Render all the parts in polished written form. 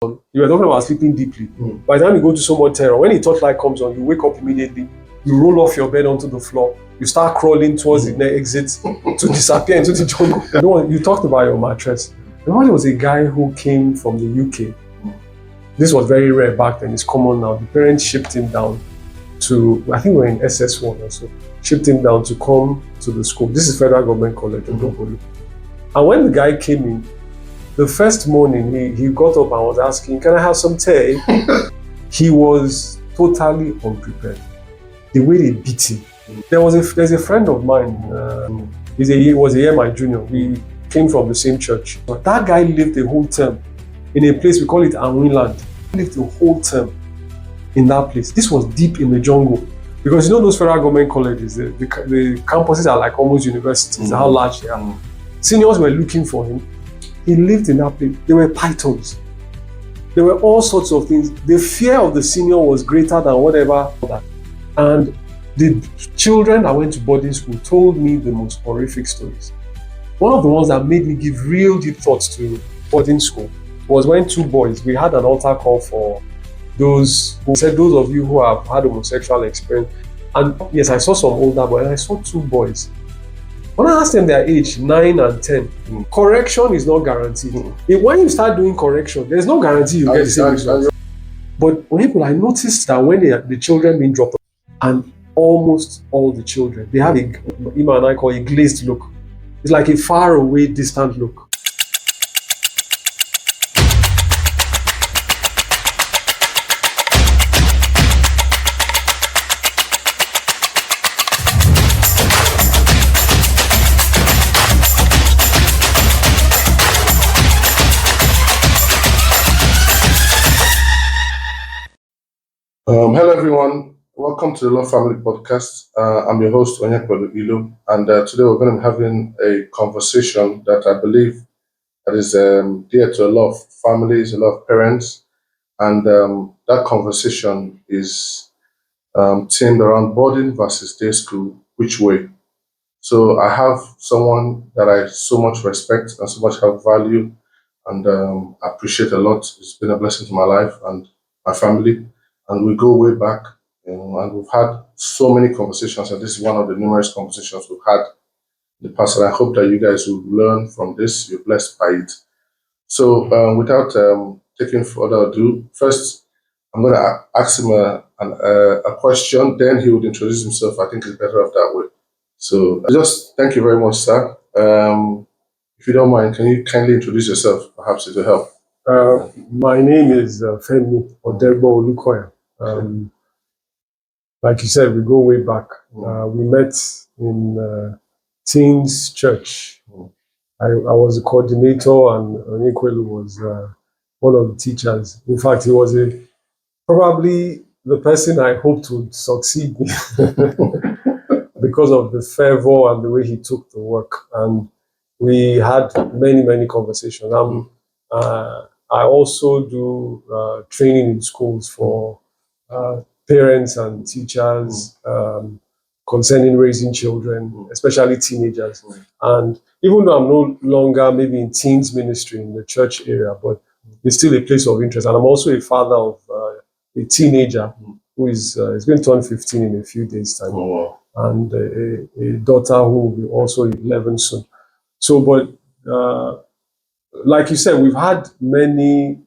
You were talking about sleeping deeply. By the time you go to so much terror, when the torchlight comes on, you wake up immediately, you roll off your bed onto the floor, you start crawling towards the exit to disappear into the jungle. You talked about your mattress. There was a guy who came from the UK. This was very rare back then, it's common now. The parents shipped him down to, I think we're in SS1 or so, shipped him down to come to the school. This is Federal Government College, Odegbo-Olukoya. And when the guy came in, the first morning he got up and was asking, "Can I have some tea?" He was totally unprepared. The way they beat him. There's a friend of mine, he was a year my junior. We came from the same church. But that guy lived a whole term in a place, we call it Anwinland. He lived a whole term in that place. This was deep in the jungle. Because you know those federal government colleges, the campuses are like almost universities, how large they are. Seniors were looking for him. He lived in that place. There were pythons. There were all sorts of things. The fear of the senior was greater than whatever. And the children that went to boarding school told me the most horrific stories. One of the ones that made me give real deep thoughts to boarding school was when two boys, we had an altar call for those who said, those of you who have had homosexual experience. And yes, I saw some older boys, and I saw two boys. When I asked them their age, 9 and 10, correction is not guaranteed. When you start doing correction, there's no guarantee you get the same result. But when people, I noticed that when the children being dropped off, and almost all the children, they have Ima and I call a glazed look. It's like a far away, distant look. Hello everyone, welcome to the Love Family Podcast. I'm your host, Onyekweluilu, and today we're going to be having a conversation that I believe that is dear to a lot of families, a lot of parents, and that conversation is themed around boarding versus day school, which way. So I have someone that I so much respect and so much have value and appreciate a lot. It's been a blessing to my life and my family. And we go way back, and we've had so many conversations, and this is one of the numerous conversations we've had in the past, and I hope that you guys will learn from this, you're blessed by it. So without taking further ado, first I'm going to ask him a question, then he would introduce himself. I think it's better off that way. So just thank you very much, sir. If you don't mind, can you kindly introduce yourself? Perhaps it will help. My name is Femi Odegbo-Olukoya. Like you said, we go way back. We met in Teens Church. I was the coordinator, and Onyekwelu was one of the teachers. In fact, he was probably the person I hoped would succeed me because of the fervor and the way he took the work. And we had many, many conversations. I also do training in schools for parents and teachers concerning raising children, especially teenagers. And even though I'm no longer maybe in teens ministry in the church area, but it's still a place of interest. And I'm also a father of a teenager who is going to turn 15 in a few days' time, and a daughter who will be also 11 soon. So, but like you said, we've had many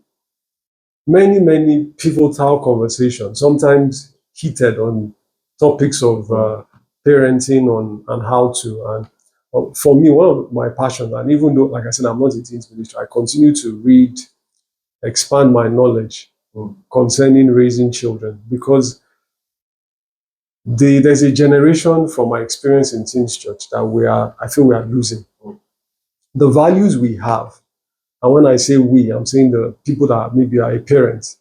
pivotal conversations, sometimes heated on topics of parenting and how to. And for me, one of my passions, and even though, like I said, I'm not in teens ministry, I continue to read, expand my knowledge concerning raising children, because there's a generation from my experience in teens church that I feel we are losing. The values we have, and when I say we, I'm saying the people that maybe are a parent,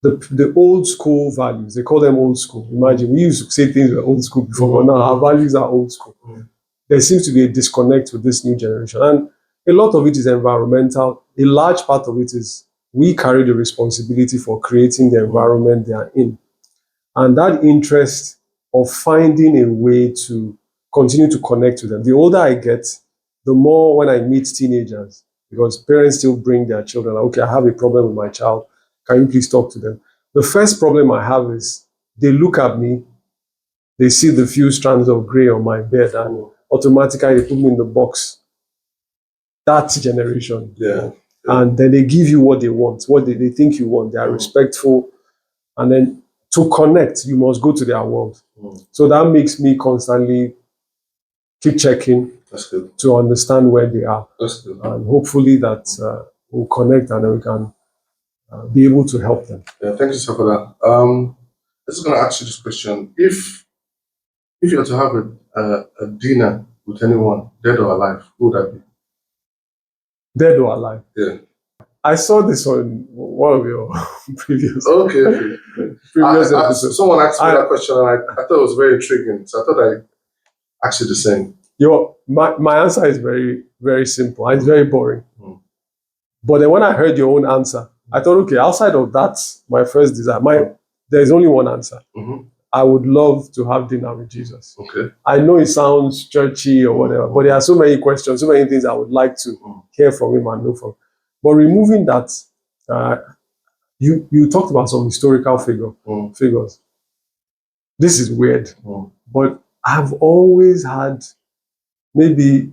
the old school values, they call them old school. Imagine, we used to say things were old school before, but now our values are old school. There seems to be a disconnect with this new generation. And a lot of it is environmental. A large part of it is we carry the responsibility for creating the environment they are in. And that interest of finding a way to continue to connect with them. The older I get, the more when I meet teenagers, because parents still bring their children. Like, okay, I have a problem with my child. Can you please talk to them? The first problem I have is they look at me, they see the few strands of gray on my bed, and automatically they put me in the box. That generation. Yeah. And then they give you what they want, what they think you want. They are respectful. And then to connect, you must go to their world. So that makes me constantly keep checking That's good. to understand where they are. That's good. And hopefully that we'll connect and then we can be able to help them. Yeah, thank you, sir, for that. I'm just going to ask you this question. If you were to have a dinner with anyone, dead or alive, who would that be? Dead or alive? Yeah. I saw this on one of your previous Okay. previous episodes. Someone asked me that question and I thought it was very intriguing. So I thought I'd ask you the same. My answer is very, very simple. It's very boring. But then when I heard your own answer, I thought, okay, outside of that, my first desire, there's only one answer. I would love to have dinner with Jesus. Okay. I know it sounds churchy or whatever, but there are so many questions, so many things I would like to hear from him and know from him. But removing that, you talked about some historical figures. This is weird, but I've always had, maybe,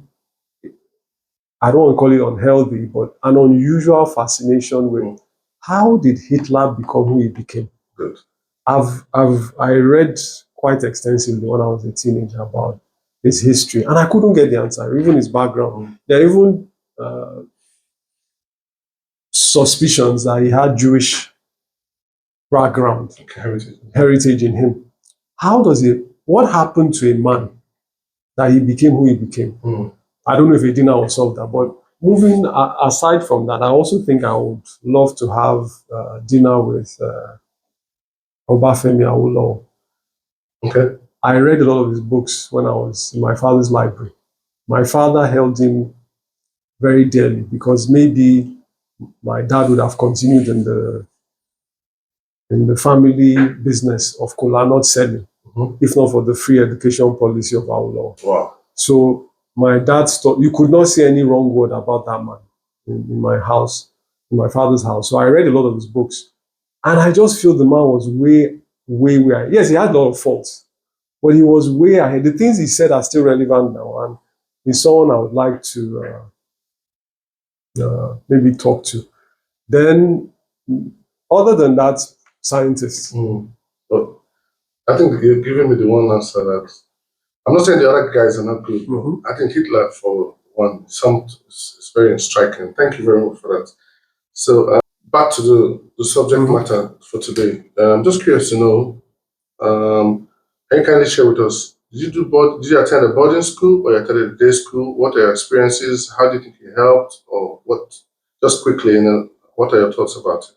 I don't want to call it unhealthy, but an unusual fascination with how did Hitler become who he became? Good. I read quite extensively when I was a teenager about his history, and I couldn't get the answer, even his background. There are even suspicions that he had Jewish background, heritage in him. What happened to a man that he became who he became? I don't know if a dinner will solve that, but moving aside from that, I also think I would love to have dinner with Femi Odegbo-Olukoya. Okay. I read a lot of his books when I was in my father's library. My father held him very dearly because maybe my dad would have continued in the family business of kola nut selling, if not for the free education policy of our law. Wow. So my dad you could not say any wrong word about that man in my house, in my father's house. So I read a lot of his books. And I just feel the man was way, way, way ahead. Yes, he had a lot of faults, but he was way ahead. The things he said are still relevant now. And he's someone I would like to maybe talk to. Then, other than that, scientists. But I think you're giving me the one answer that I'm not saying the other guys are not good, but I think Hitler, for one, is very striking. Thank you very much for that. So back to the subject matter for today. I'm just curious to know, can you kindly share with us, did you attend a boarding school or you attended a day school? What are your experiences? How do you think it helped? Or what? Just quickly, what are your thoughts about it?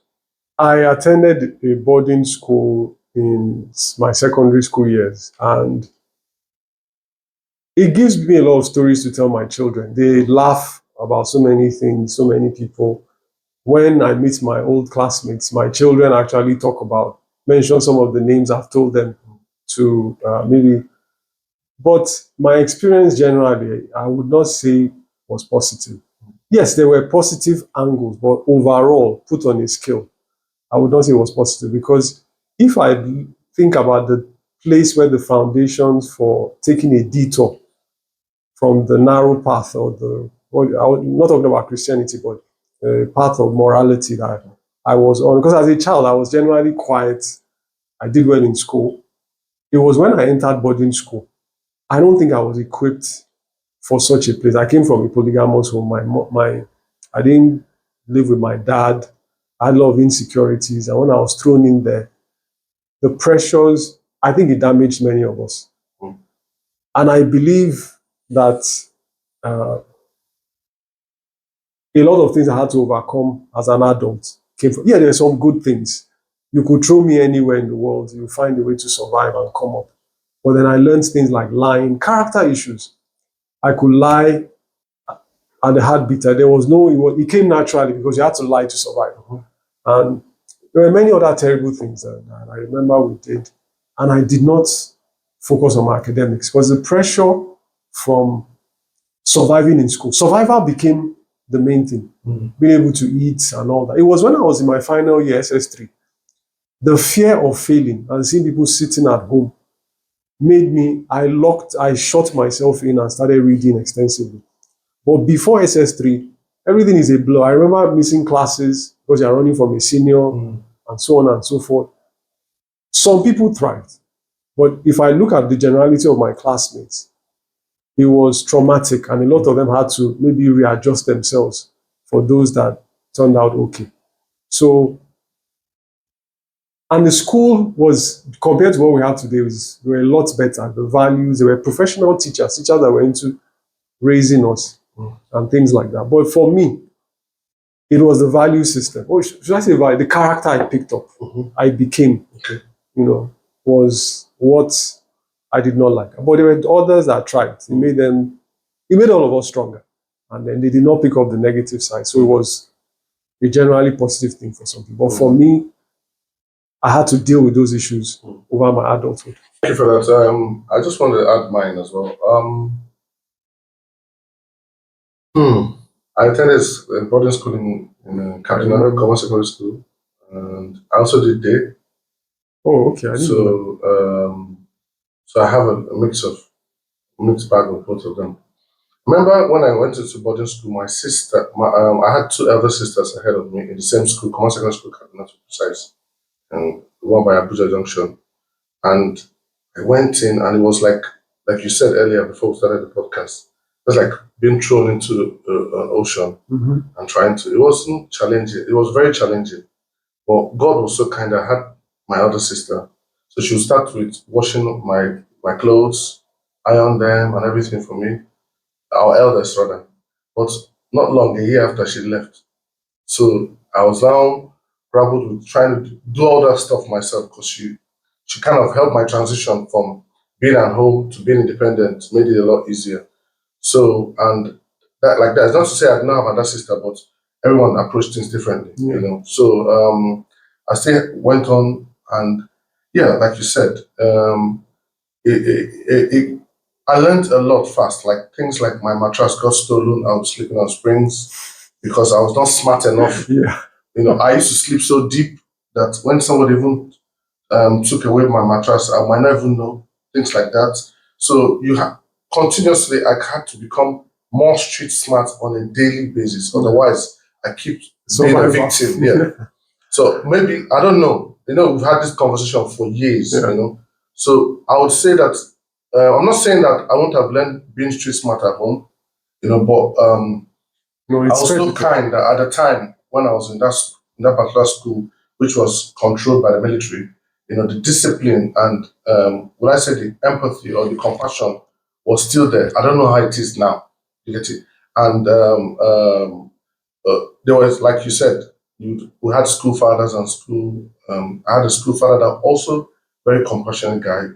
I attended a boarding school in my secondary school years, and it gives me a lot of stories to tell my children. They laugh about so many things, so many people. When I meet my old classmates, my children actually mention some of the names I've told them to maybe. But my experience generally, I would not say was positive. Yes, there were positive angles, but overall, put on a scale, I would not say it was positive, because if I think about the place where the foundations for taking a detour from the narrow path I'm not talking about Christianity, but the path of morality that I was on, because as a child, I was generally quiet. I did well in school. It was when I entered boarding school, I don't think I was equipped for such a place. I came from a polygamous home. I didn't live with my dad. I had a lot of insecurities. And when I was thrown in there, the pressures, I think it damaged many of us. And I believe that a lot of things I had to overcome as an adult came from, there are some good things. You could throw me anywhere in the world, you'll find a way to survive and come up. But then I learned things like lying, character issues. I could lie at the heartbeat. It came naturally because you had to lie to survive. And there were many other terrible things that I remember we did. And I did not focus on my academics because the pressure from surviving in school. Survival became the main thing. Being able to eat and all that. It was when I was in my final year, SS3, the fear of failing and seeing people sitting at home made me, I shut myself in and started reading extensively. But before SS3, everything is a blur. I remember missing classes because you're running from a senior and so on and so forth. Some people thrived. But if I look at the generality of my classmates, it was traumatic, and a lot of them had to maybe readjust themselves for those that turned out okay. So, and the school was, compared to what we have today, were a lot better. The values, there were professional teachers that were into raising us and things like that. But for me, it was the value system. Or should I say value? The character I picked up, I became, was what I did not like. But there were others that tried. It made all of us stronger. And then they did not pick up the negative side. So it was a generally positive thing for some people. But for me, I had to deal with those issues over my adulthood. Thank you for that. I just wanted to add mine as well. I attended a boarding school in Kaduna, Common Secondary School, and I also did day. Oh, okay. So I have a mixed bag of both of them. Remember when I went into boarding school, my sister, I had two elder sisters ahead of me in the same school, Common Secondary School, Kaduna to be precise, and one by Abuja Junction. And I went in, and it was like you said earlier before we started the podcast, it was like being thrown into an ocean and trying to. It wasn't challenging. It was very challenging, but God was so kind. I had my elder sister, so she would start with washing my clothes, iron them, and everything for me. Our eldest rather, but not long, a year after she left. So I was now grappled with trying to do all that stuff myself because she kind of helped my transition from being at home to being independent, made it a lot easier. So, and that is not to say I did not have another sister, but everyone approached things differently, So I still went on, and yeah, like you said, I learned a lot fast. Like things like my mattress got stolen, I was sleeping on springs because I was not smart enough. I used to sleep so deep that when somebody even took away my mattress, I might not even know, things like that. So continuously, I had to become more street smart on a daily basis. Otherwise, I keep being a victim. Yeah. So maybe, I don't know. We've had this conversation for years, So I would say that, I'm not saying that I won't have learned being street smart at home, but I was so kind that at the time when I was in that particular school, which was controlled by the military, the discipline and would I say the empathy or the compassion was still there. I don't know how it is now. You get it? And there was, like you said, we had school fathers and school. I had a school father that also very compassionate guy.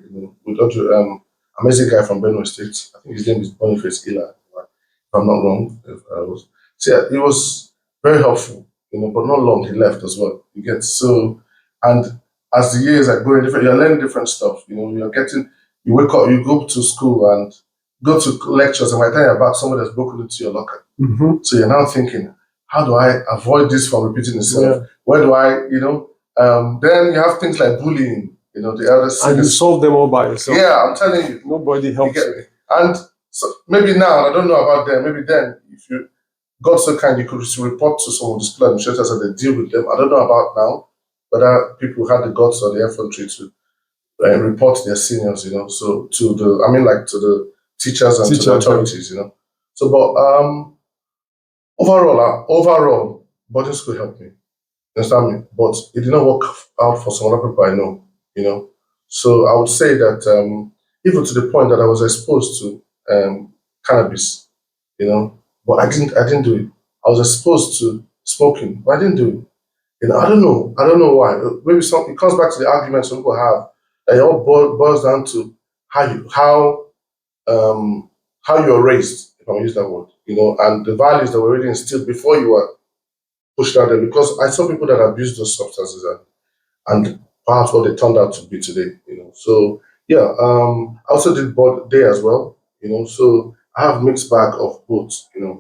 We got to amazing guy from Benue State. I think his name is Boniface Ila, if I'm not wrong. So yeah, he was very helpful, but not long he left as well. You get so, and as the years are going different, you're learning different stuff. You wake up, you go to school and go to lectures, and by the time you're back, somebody has broken into your locker. So you're now thinking, how do I avoid this from repeating itself? Yeah. Where do I, then you have things like bullying, the other things. And you solve them all by yourself. Yeah, I'm telling you. Nobody helps you. And so maybe now, I don't know about them, maybe then, if you got so kind, you could report to some of the school administrators and they deal with them. I don't know about now, whether people had the guts or the effrontery to report their seniors, so to the teachers and to the authorities, So, but overall, boarding school helped me. You understand me? But it did not work out for some other people I know, So I would say that even to the point that I was exposed to cannabis, but I didn't do it. I was exposed to smoking, but I didn't do it. I don't know why. Maybe it comes back to the arguments some people have. It all boils down to how you're raised, if I use that word, and the values that were already instilled before you were pushed out there. Because I saw people that abused those substances and perhaps what they turned out to be today, So yeah, I also did board day as well, So I have mixed bag of both,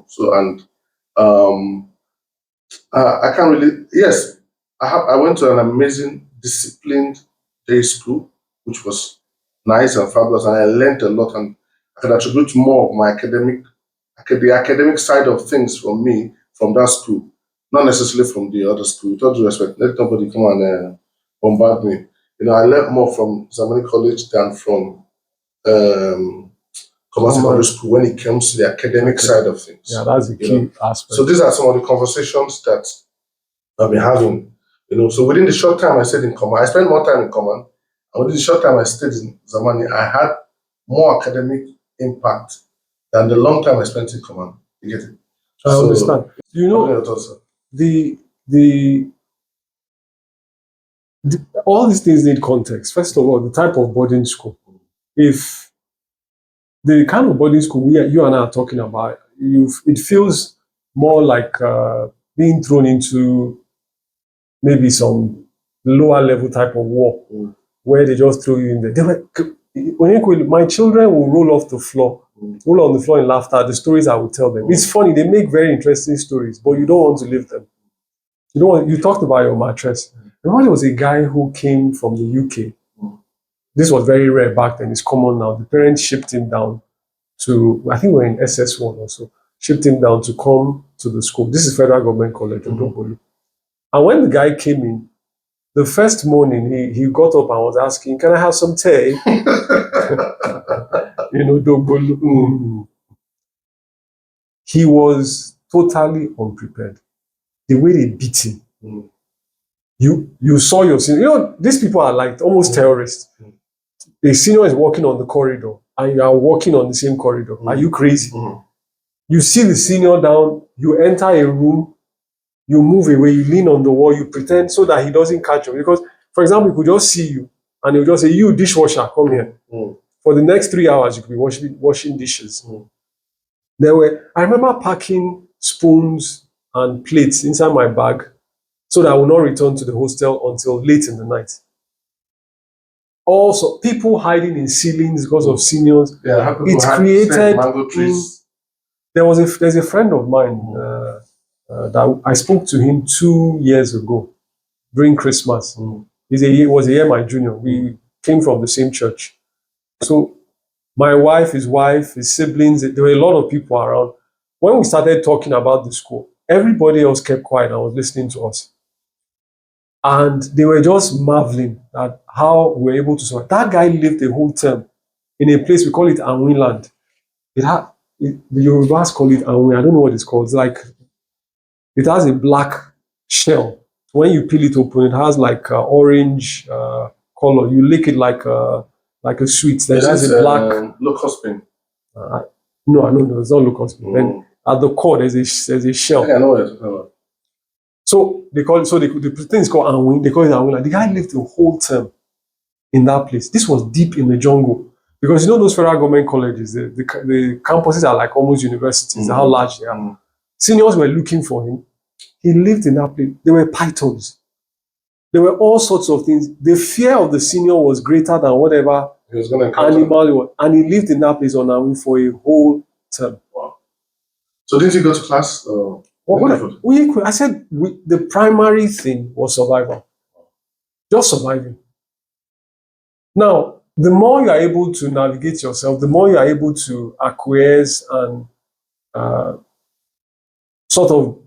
So and Um, I can't really. Yes, I went to an amazing, disciplined day school, which was nice and fabulous, and I learned a lot. And I can attribute more of my the academic side of things from me from that school, not necessarily from the other school. With all due respect, let nobody come and bombard me. I learned more from Zamani College than from um, Commerce Secondary School when it comes to the academic side of things. Yeah, that's the key aspect. So these are some of the conversations that I've been having. So within the short time I stayed in Command, I spent more time in Command, and within the short time I stayed in Zamani, I had more academic impact than the long time I spent in Command. You get it? I understand. The all these things need context. First of all, the type of boarding school. If the kind of boarding school you and I are talking about, it feels more like being thrown into maybe some lower level type of war, where they just throw you in there. My children will roll off the floor, roll on the floor in laughter at the stories I will tell them. It's funny, they make very interesting stories, but you don't want to live them. You talked about your mattress. Remember there was a guy who came from the UK. This was very rare back then, it's common now. The parents shipped him down to, I think we were in SS1 or so, shipped him down to come to the school. This is Federal Government College, Odogbo-Olukoya. And when the guy came in, the first morning he got up and was asking, "Can I have some tea?" Odogbo-Olukoya. He was totally unprepared. The way they beat him. You saw your senior. These people are like almost terrorists. The senior is walking on the corridor and you are walking on the same corridor. Are you crazy? You see the senior down, you enter a room, you move away, you lean on the wall, you pretend so that he doesn't catch you. Because, for example, he could just see you and he'll just say, "You dishwasher, come here." For the next 3 hours, you could be washing dishes. I remember packing spoons and plates inside my bag so that I will not return to the hostel until late in the night. Also, people hiding in ceilings because of seniors. Yeah, it's created mango trees. There's a friend of mine that I spoke to him 2 years ago during Christmas. He was a year my junior. We came from the same church. So my wife, his siblings, there were a lot of people around. When we started talking about the school, everybody else kept quiet and was listening to us. And they were just marveling at how we were able to survive. That guy lived a whole term in a place, we call it Anwinland. The Yorubas call it Anwin. I don't know what it's called. It's like, it has a black shell. When you peel it open, it has like orange color. You lick it like a sweet. Then it has a black locust bean. No, it's not locust bean. Then at the core, there's a shell. I think I know what you're talking about. So they call it. So the thing is called Anwin. They call it Anwin. The guy lived a whole term in that place. This was deep in the jungle, because those federal government colleges, the campuses are like almost universities. How large they are. Seniors were looking for him. He lived in that place. There were pythons. There were all sorts of things. The fear of the senior was greater than whatever animal he was. And he lived in that place on Anwin for a whole term. Wow. So didn't you go to class? I said the primary thing was survival. Just surviving. Now, the more you are able to navigate yourself, the more you are able to acquiesce and sort of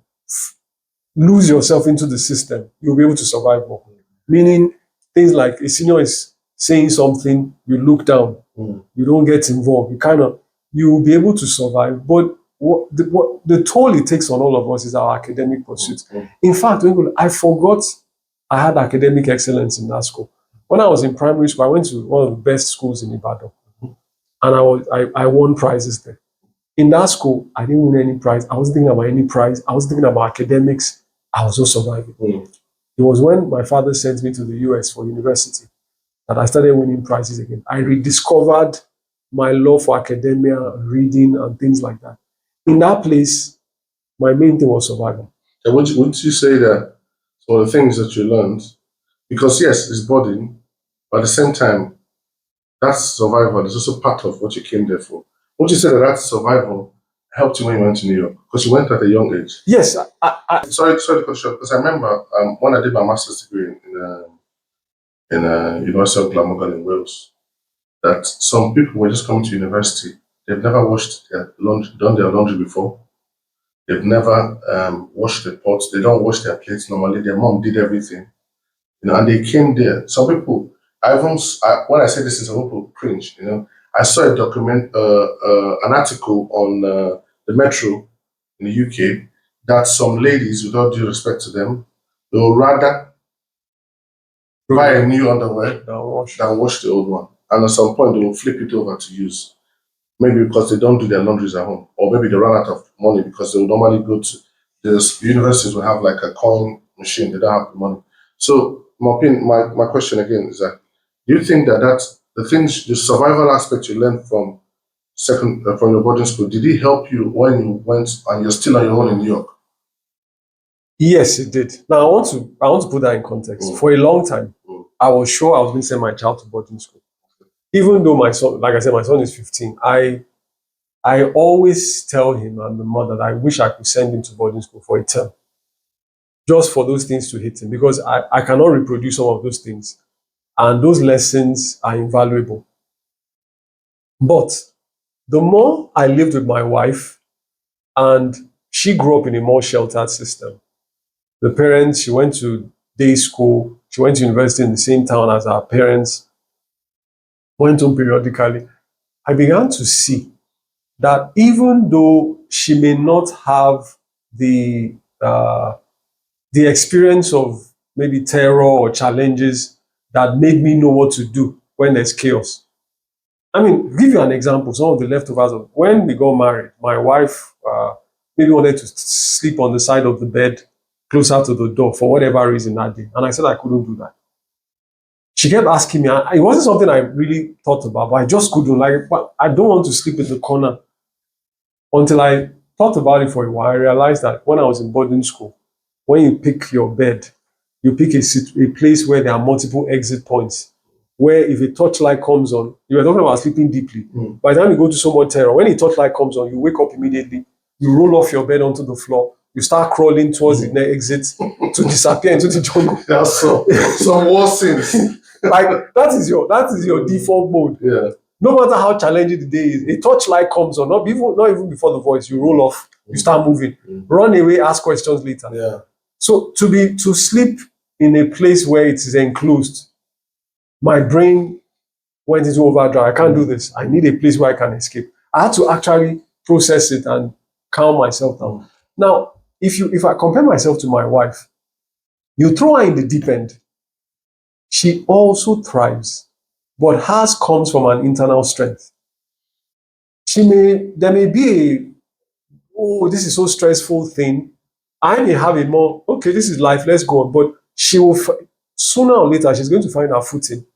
lose yourself into the system, you'll be able to survive more. Meaning, things like a senior is saying something, you look down, you don't get involved, you will be able to survive. But what the toll it takes on all of us is our academic pursuit. In fact, I forgot I had academic excellence in that school. When I was in primary school, I went to one of the best schools in Ibadan, and I won prizes there. In that school, I didn't win any prize. I wasn't thinking about any prize. I was thinking about academics. I was just surviving. It was when my father sent me to the US for university that I started winning prizes again. I rediscovered my love for academia, reading, and things like that. In that place, my main thing was survival. And wouldn't you say that some of the things that you learned, because yes, it's burden, but at the same time, that's survival is also part of what you came there for. Wouldn't you say that survival helped you when you went to New York? Because you went at a young age. Yes, Sorry to cut short, because I remember when I did my master's degree in University of Glamorgan in Wales, that some people were just coming to university. They've never washed their laundry, done their laundry before. They've never washed the pots. They don't wash their plates normally. Their mom did everything, and they came there. Some people, when I say this, some people cringe. I saw a document, an article on the Metro in the UK that some ladies, with all due respect to them, they will rather buy a new underwear than wash the old one. And at some point, they will flip it over to use. Maybe because they don't do their laundries at home, or maybe they run out of money because they will normally go to the universities will have like a coin machine. They don't have the money. So my question again is that, do you think that the survival aspect you learned from from your boarding school, did it help you when you went and you're still on your own in New York? yes, it did. Now I want to put that in context. For a long time, I was sure I was going to send my child to boarding school. Even though my son, like I said, my son is 15, I always tell him and the mother that I wish I could send him to boarding school for a term, just for those things to hit him, because I cannot reproduce some of those things. And those lessons are invaluable. But the more I lived with my wife, and she grew up in a more sheltered system. The parents, she went to day school, she went to university in the same town as her parents, went home periodically. I began to see that even though she may not have the experience of maybe terror or challenges that made me know what to do when there's chaos. I mean, give you an example. Some of the leftovers of when we got married, my wife maybe wanted to sleep on the side of the bed closer to the door for whatever reason that day, and I said I couldn't do that. She kept asking me. It wasn't something I really thought about, but I just couldn't. Like, but I don't want to sleep in the corner. Until I thought about it for a while, I realized that when I was in boarding school, when you pick your bed, you pick a place where there are multiple exit points, where if a torchlight comes on, you were talking about sleeping deeply. By the time you go to so much terror, when a torchlight comes on, you wake up immediately, you roll off your bed onto the floor, you start crawling towards the exit to disappear into the jungle. That's some worse things. Like that is your default mode. Yeah. No matter how challenging the day is, a torchlight comes on, not even before the voice, you roll off, you start moving, run away, ask questions later. Yeah. So to sleep in a place where it is enclosed, my brain went into overdrive. I can't do this. I need a place where I can escape. I had to actually process it and calm myself down. Now, if I compare myself to my wife, you throw her in the deep end, she also thrives, but hers comes from an internal strength. There may be this is so stressful thing. I may have a more, okay, this is life, let's go on. But she will, sooner or later, she's going to find her footing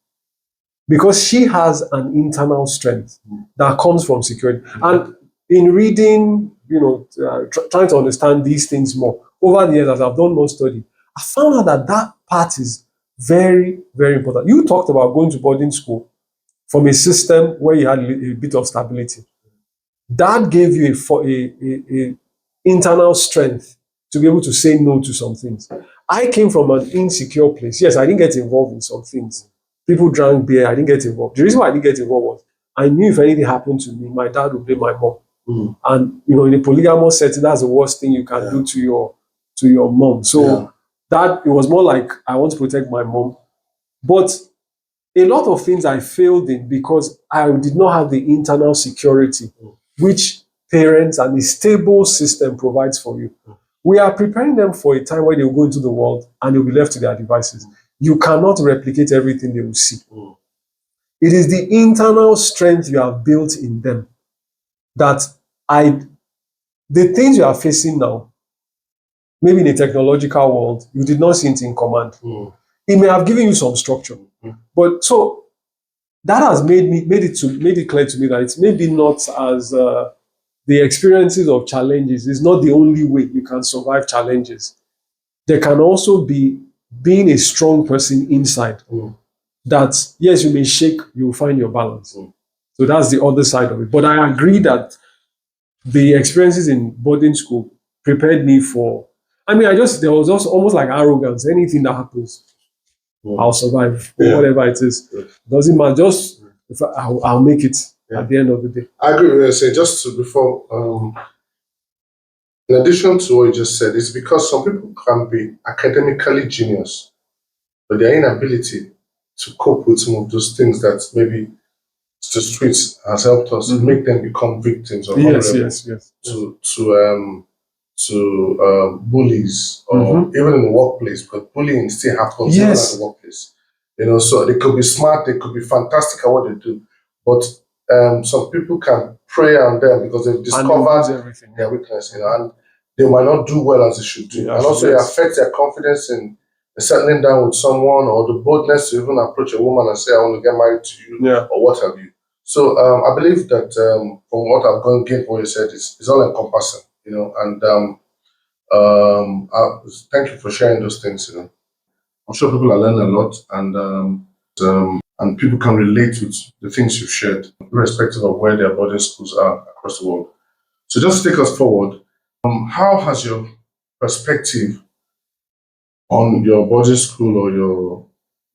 because she has an internal strength that comes from security. And in reading, trying to understand these things more, over the years, as I've done more study, I found out that part is very, very important. You talked about going to boarding school from a system where you had a bit of stability. That gave you a internal strength to be able to say no to some things. I came from an insecure place. Yes, I didn't get involved in some things. People drank beer, I didn't get involved. The reason why I didn't get involved was I knew if anything happened to me, my dad would blame my mom. And in a polygamous setting, that's the worst thing you can do to your mom. So that it was more like I want to protect my mom. But a lot of things I failed in because I did not have the internal security which parents and a stable system provides for you. We are preparing them for a time where they will go into the world and they'll be left to their devices. You cannot replicate everything they will see. It is the internal strength you have built in them that the things you are facing now, maybe in a technological world, you did not see it in command. It may have given you some structure. But so that has made it clear to me that it's maybe not as the experiences of challenges is not the only way you can survive challenges. There can also be being a strong person inside. That yes, you may shake, you will find your balance. So that's the other side of it. But I agree that the experiences in boarding school prepared me for. I mean, there was also almost like arrogance. Anything that happens, I'll survive, whatever it is. Doesn't matter. Just if I'll make it at the end of the day. I agree with what you say. Just before, in addition to what you just said, it's because some people can be academically genius, but their inability to cope with some of those things that maybe the streets has helped us make them become victims or vulnerable to bullies, or even in the workplace, because bullying still happens even at the workplace. So they could be smart, they could be fantastic at what they do, but some people can prey on them because they've discovered their weakness, and they might not do well as they should do. And also it affects their confidence in settling down with someone, or the boldness to even approach a woman and say, I want to get married to you, or what have you. So I believe that from what I've gone gained what you said, it's all encompassing, and thank you for sharing those things. I'm sure people are learning a lot, and people can relate with the things you've shared, irrespective of where their boarding schools are across the world. So just take us forward. How has your perspective on your boarding school or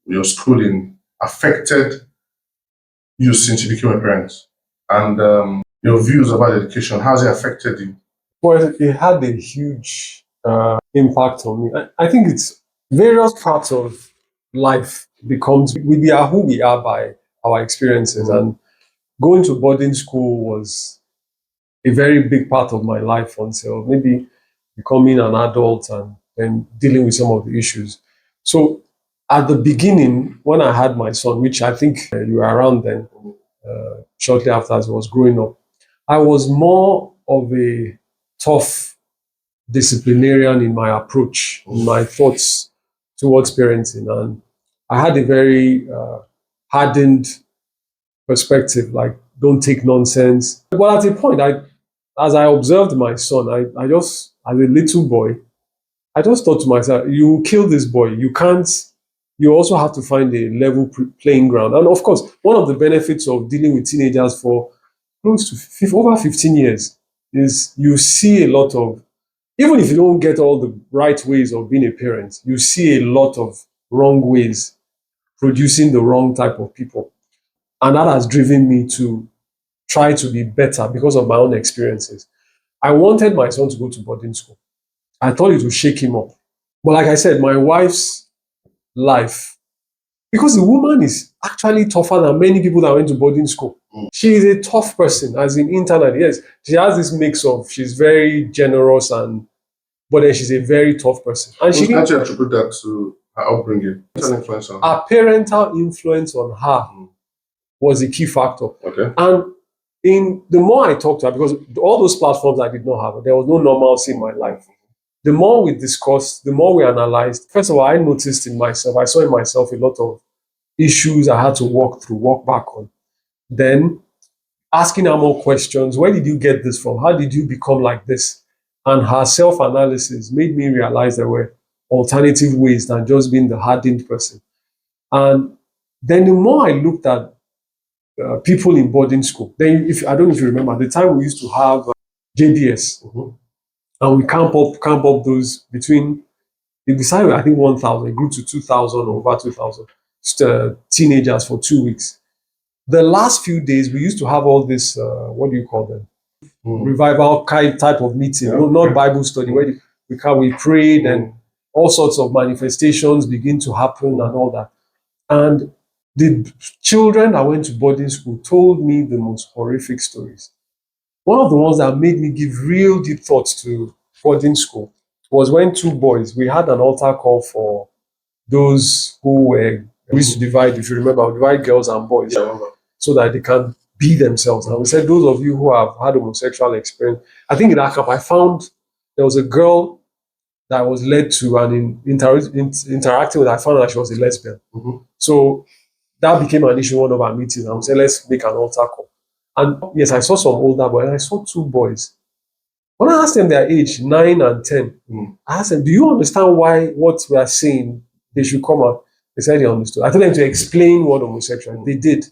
your schooling affected you since you became a parent? And your views about education, how has it affected you? Well, it had a huge impact on me. I think it's various parts of life we are who we are by our experiences. And going to boarding school was a very big part of my life until maybe becoming an adult and then dealing with some of the issues. So at the beginning, when I had my son, which I think you were around then, shortly after as I was growing up, I was more of a tough disciplinarian in my approach, in my thoughts towards parenting. And I had a very hardened perspective, like, don't take nonsense. But at a point, as I observed my son, I just, as a little boy, I just thought to myself, you kill this boy. You can't, you also have to find a level playing ground. And of course, one of the benefits of dealing with teenagers for close to over 15 years is you see a lot of, even if you don't get all the right ways of being a parent, you see a lot of wrong ways producing the wrong type of people. And that has driven me to try to be better because of my own experiences. I wanted my son to go to boarding school. I thought it would shake him up. But like I said, my wife's life, because the woman is actually tougher than many people that went to boarding school. She is a tough person, as in internally. Yes, she has this mix of, she's very generous, but then she's a very tough person. And she can't you attribute that to her upbringing? Her parental influence on her was a key factor. Okay. And the more I talked to her, because all those platforms I did not have, there was no normalcy in my life. The more we discussed, the more we analyzed. First of all, I noticed in myself, I saw in myself a lot of issues I had to walk back on. Then asking her more questions. Where did you get this from? How did you become like this? And her self-analysis made me realize there were alternative ways than just being the hardened person. And then the more I looked at people in boarding school, then I don't know if you remember, at the time we used to have JBS, and we camp up those between, they decided, I think 1,000, it grew to 2,000 or over 2,000 teenagers for 2 weeks. The last few days, we used to have all this, what do you call them? Revival kind type of meeting, not Bible study, where we prayed and all sorts of manifestations begin to happen and all that. And the children that went to boarding school told me the most horrific stories. One of the ones that made me give real deep thoughts to boarding school was when two boys, we had an altar call for those who were, we used to divide, if you remember, divide girls and boys so that they can be themselves. And we said, those of you who have had homosexual experience, I think in that camp, I found there was a girl that was led to, and interacting with her, I found out she was a lesbian. So that became an issue in one of our meetings. And we said, let's make an altar call. And yes, I saw some older boys, and I saw two boys. When I asked them their age, 9 and 10, I asked them, do you understand why what we are saying, they should come out? They said they understood. I told them to explain what homosexual. They did.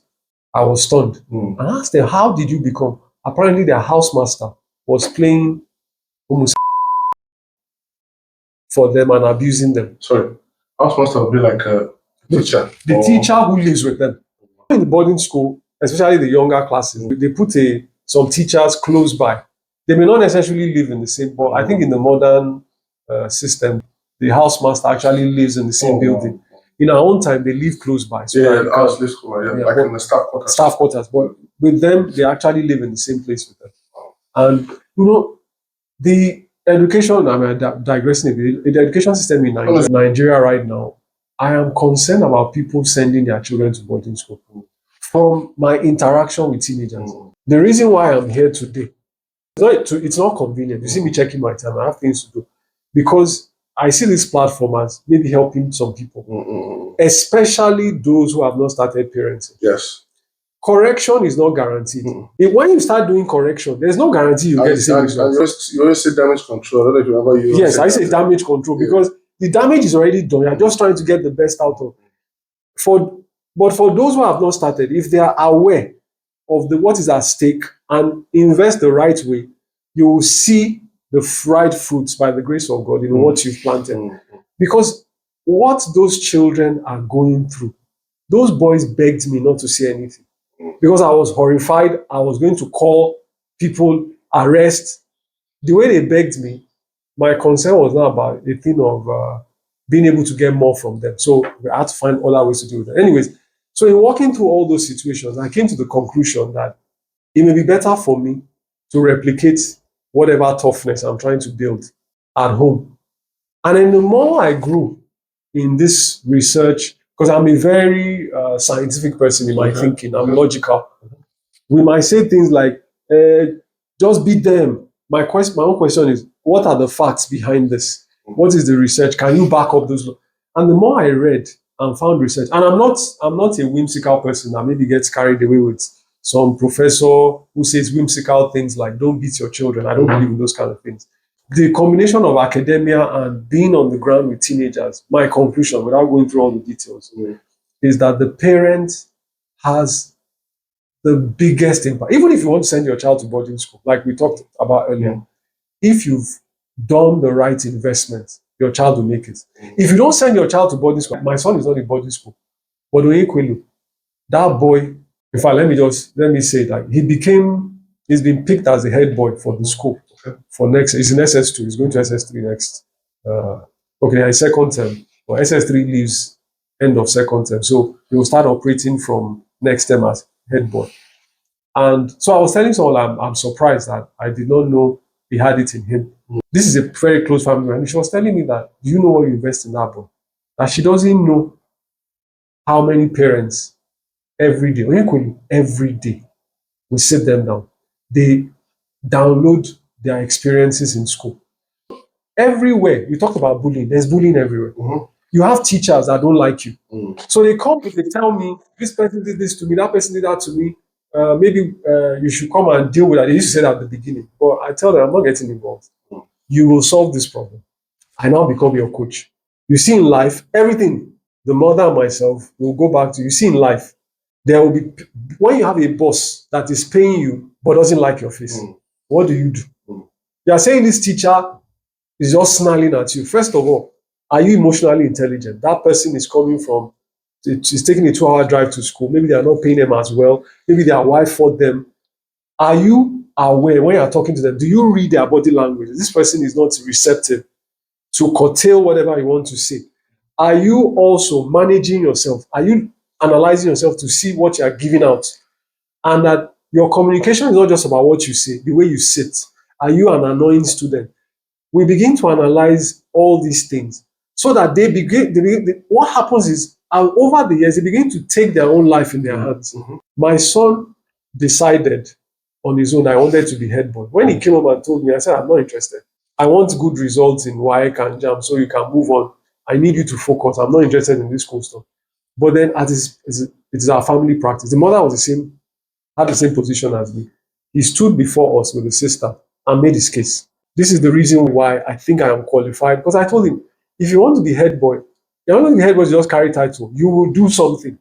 I was stunned. I asked them, how did you become? Apparently, their housemaster was playing for them and abusing them. Sorry, house must have been like a teacher. The teacher who lives with them. In the boarding school, especially the younger classes, they put some teachers close by. They may not necessarily live in the same, but I think in the modern system, the housemaster actually lives in the same building. In our own time, they live close by. So the house lives close by, like in the staff quarters. Staff quarters, but with them, they actually live in the same place with them. And the education, digressing a bit, the education system in Nigeria right now, I am concerned about people sending their children to boarding school. From my interaction with teenagers, the reason why I'm here today, it's not convenient. You see me checking my time, I have things to do. Because I see this platform as maybe helping some people, especially those who have not started parenting. Yes. Correction is not guaranteed. When you start doing correction, there's no guarantee you get the same results. You always say damage control. I don't know if you remember. Yes, I say damage control because the damage is already done. You're just trying to get the best out of it. But for those who have not started, if they are aware of what is at stake and invest the right way, you will see the right fruits by the grace of God in what you've planted. Because what those children are going through, those boys begged me not to say anything. Because I was horrified. I was going to call people, arrest. The way they begged me, my concern was not about the thing of being able to get more from them. So we had to find other ways to do that. Anyways, so in walking through all those situations, I came to the conclusion that it may be better for me to replicate whatever toughness I'm trying to build at home. And then the more I grew in this research, because I'm a very scientific person in my thinking, I'm logical. We might say things like, just beat them. My own question is, what are the facts behind this? What is the research? Can you back up those? And the more I read and found research, and I'm not a whimsical person that maybe gets carried away with some professor who says whimsical things like don't beat your children. I don't believe in those kind of things. The combination of academia and being on the ground with teenagers, my conclusion, without going through all the details, is that the parent has the biggest impact. Even if you want to send your child to boarding school, like we talked about earlier, if you've done the right investment, your child will make it. If you don't send your child to boarding school, my son is not in boarding school, but that boy, in fact, let me say that he's been picked as the head boy for the school. For next, he's in SS2, he's going to SS3 next. His second term, but SS3 leaves end of second term. So he will start operating from next term as head boy. And so I was telling someone I'm surprised that I did not know he had it in him. This is a very close family member. And she was telling me that, do you know what you invest in that boy? That she doesn't know how many parents every day we sit them down. They download their experiences in school. Everywhere, you talk about bullying, there's bullying everywhere. You have teachers that don't like you. So they tell me, this person did this to me, that person did that to me. Maybe you should come and deal with that. They used to say that at the beginning, but I tell them I'm not getting involved. You will solve this problem. I now become your coach. You see in life, everything, the mother and myself will go back to, you see in life, there will be, when you have a boss that is paying you but doesn't like your face, what do? You are saying this teacher is just snarling at you. First of all, are you emotionally intelligent? That person is coming from, is taking a 2-hour drive to school. Maybe they are not paying them as well. Maybe their wife fought them. Are you aware when you are talking to them? Do you read their body language? This person is not receptive to curtail whatever you want to say. Are you also managing yourself? Are you analyzing yourself to see what you are giving out? And that your communication is not just about what you say, the way you sit. Are you an annoying student? We begin to analyze all these things so that what happens is, over the years, they begin to take their own life in their hands. My son decided on his own I wanted to be head boy. When he came up and told me, I said, I'm not interested. I want good results in WAEC and JAM so you can move on. I need you to focus. I'm not interested in this cool stuff. But then it is our family practice. The mother had the same position as me. He stood before us with his sister and made his case. This is the reason why I think I am qualified. Because I told him, if you want to be head boy, you don't want to be head boy, you just carry title. You will do something.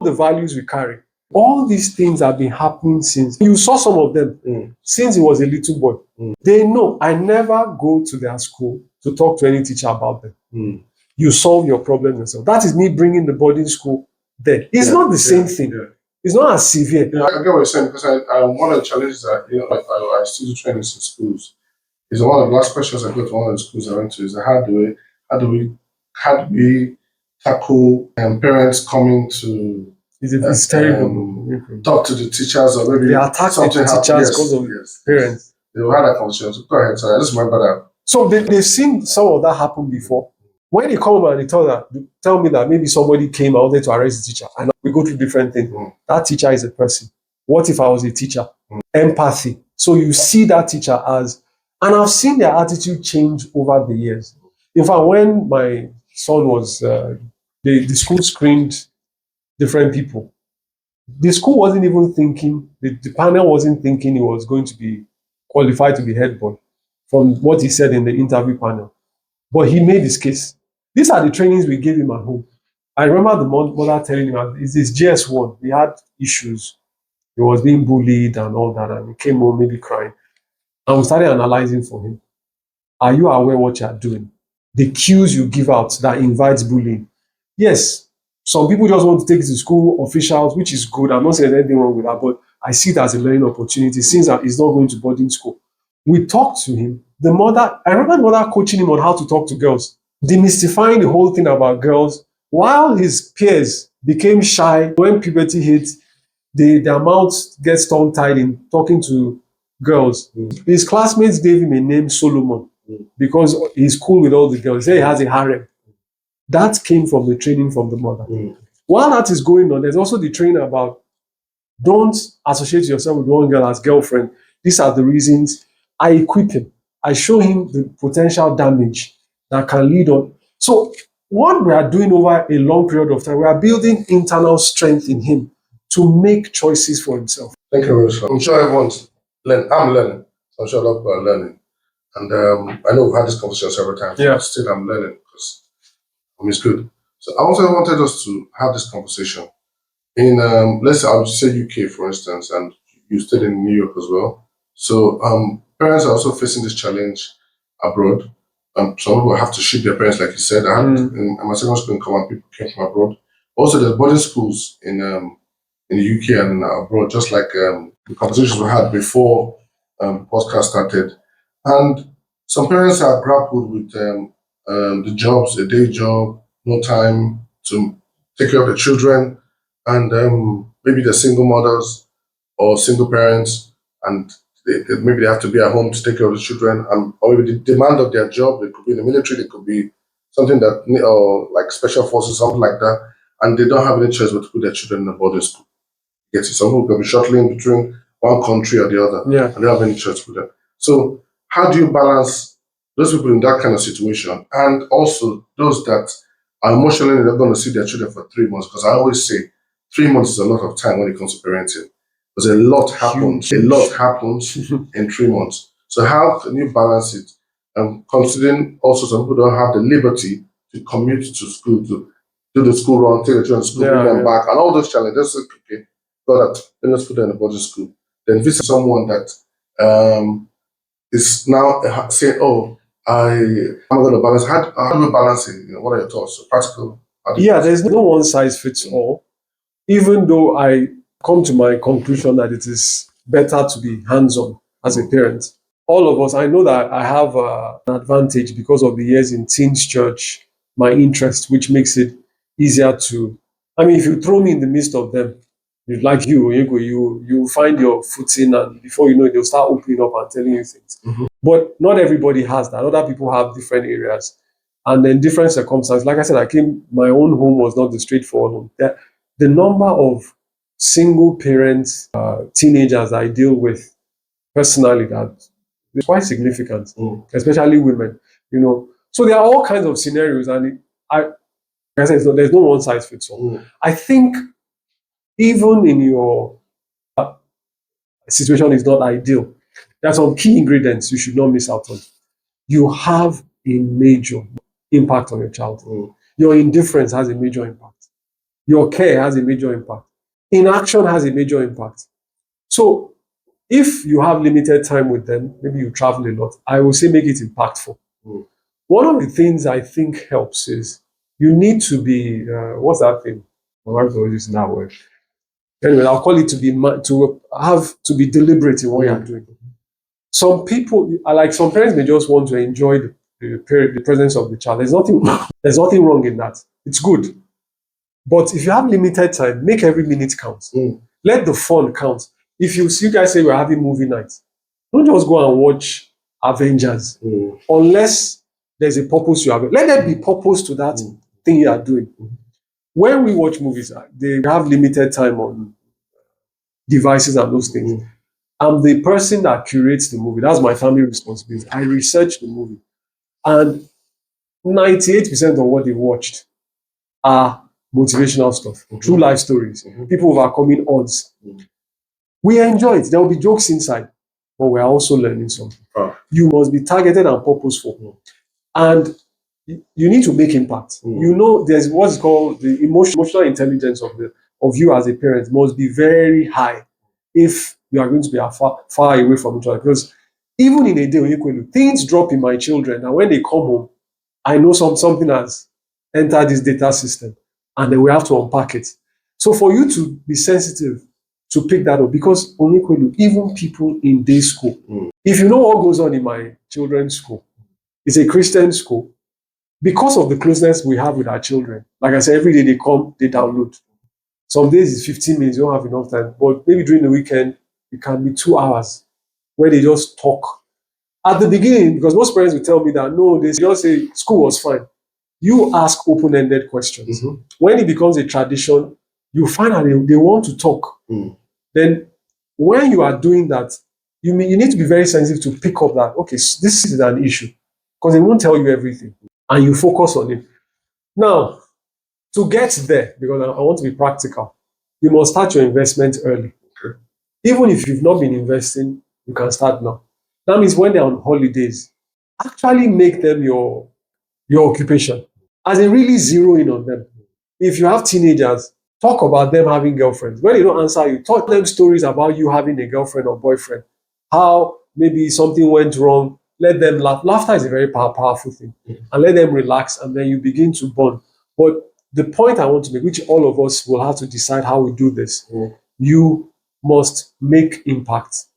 The values we carry. All these things have been happening since. You saw some of them since he was a little boy. They know I never go to their school to talk to any teacher about them. You solve your problem yourself. That is me bringing the boarding school there. It's not the same thing. It's not as severe. I get what you're saying, because one of the challenges that I still do trainings in schools is one of the last questions I got to one of the schools I went to is how do we tackle parents coming to It's terrible. talk to the teachers, or maybe They attack the teachers because of parents. They had that conversation. So go ahead, sorry, I just remember that. So they've seen some of that happen before. When they come and they tell me that maybe somebody came and wanted to arrest the teacher, and we go through different things. That teacher is a person. What if I was a teacher? Empathy. So you see that teacher as, and I've seen their attitude change over the years. In fact, when my son was, the school screened different people. The school wasn't even thinking, the panel wasn't thinking he was going to be qualified to be head boy from what he said in the interview panel. But he made his case. These are the trainings we gave him at home. I remember the mother telling him, it's his GS1. He had issues. He was being bullied and all that, and he came home maybe crying. And we started analyzing for him. Are you aware what you are doing? The cues you give out that invites bullying. Yes, some people just want to take it to school officials, which is good. I'm not saying there's anything wrong with that, but I see it as a learning opportunity since he's not going to boarding school. We talked to him. I remember the mother coaching him on how to talk to girls, demystifying the whole thing about girls, while his peers became shy when puberty hit. Their mouths get tongue-tied in talking to girls. His classmates gave him a name, Solomon, because he's cool with all the girls. He has a harem. That came from the training from the mother. While that is going on, there's also the training about don't associate yourself with one girl as girlfriend. These are the reasons. I equip him. I show him the potential damage that can lead on. So what we are doing over a long period of time, we are building internal strength in him to make choices for himself. Thank you very much. I'm sure everyone's learning. I'm learning. So I'm sure a lot of people are learning. And I know we've had this conversation several times. But still, I'm learning because it's good. So I also wanted us to have this conversation in, let's say, I would say UK, for instance, and you stayed in New York as well. So parents are also facing this challenge abroad. Some people have to ship their parents, like you said. I had in my second school in Command, people came from abroad. Also, there's boarding schools in the UK and abroad, just like the conversations we had before podcast started. And some parents are grappled with the jobs, a day job, no time to take care of the children, and maybe they're single mothers or single parents, and maybe they have to be at home to take care of the children, or maybe the demand of their job, they could be in the military, they could be something that, or like special forces, something like that, and they don't have any choice but to put their children in a boarding school. Get it? Some people can be shuttling between one country or the other, and they don't have any choice with them. So how do you balance those people in that kind of situation, and also those that are emotionally not going to see their children for 3 months? Because I always say 3 months is a lot of time when it comes to parenting. Because a lot happens. A lot happens in 3 months. So how can you balance it? Considering also some people don't have the liberty to commute to school, to do the school run, take the children to school, bring them back, and all those challenges. Okay, got that. Then let's put them in a boarding school. Then visit someone that is now saying, "Oh, I'm going to balance." How do we balance it? What are your thoughts? So practical. There's no one size fits all. Even though I come to my conclusion that it is better to be hands-on as a parent. All of us, I know that I have an advantage because of the years in teens church, my interest, which makes it easier to. I mean, if you throw me in the midst of them, you find your footing, and before you know it, they'll start opening up and telling you things. But not everybody has that. Other people have different areas and then different circumstances. Like I said, my own home was not the straightforward home. The number of single parents, teenagers I deal with personally, that is quite significant, especially women. So there are all kinds of scenarios, and like I said, there's no one size fits all. I think even in your situation is not ideal, there are some key ingredients you should not miss out on. You have a major impact on your child. Your indifference has a major impact. Your care has a major impact. Inaction has a major impact. So if you have limited time with them, maybe you travel a lot, I will say make it impactful. One of the things I think helps is you need to be, what's that thing? My wife's always using that word. Anyway, I'll call it to be deliberate in what you're doing. Some people, like some parents, may just want to enjoy the presence of the child. There's nothing wrong in that. It's good. But if you have limited time, make every minute count. Let the fun count. If you guys say we're having movie nights, don't just go and watch Avengers unless there's a purpose you have. Let there be purpose to that thing you are doing. When we watch movies, they have limited time on devices and those things. I'm the person that curates the movie. That's my family responsibility. I research the movie. And 98% of what they watched are motivational stuff, true life stories, people overcoming odds. We enjoy it. There will be jokes inside, but we're also learning something. You must be targeted and purposeful. And you need to make impact. You know, there's what's called the emotional intelligence of you as a parent must be very high if you are going to be far away from each other. Because even in a day when things drop in my children, and when they come home, I know something has entered this data system, and then we have to unpack it. So for you to be sensitive to pick that up, because even people in day school, if you know what goes on in my children's school, it's a Christian school. Because of the closeness we have with our children, like I said, every day they come, they download. Some days it's 15 minutes, you don't have enough time. But maybe during the weekend, it can be 2 hours where they just talk. At the beginning, because most parents will tell me that, no, they just say, school was fine. You ask open-ended questions. When it becomes a tradition, you find out they want to talk. Then when you are doing that, you need to be very sensitive to pick up that, okay, this is an issue. Because they won't tell you everything. And you focus on it. Now, to get there, because I want to be practical, you must start your investment early. Even if you've not been investing, you can start now. That means when they're on holidays, actually make them your occupation. As in really zero in on them. If you have teenagers, talk about them having girlfriends. When they don't answer you, talk them stories about you having a girlfriend or boyfriend. How maybe something went wrong. Let them laugh. Laughter is a very powerful thing. And let them relax, and then you begin to bond. But the point I want to make, which all of us will have to decide how we do this, you must make impact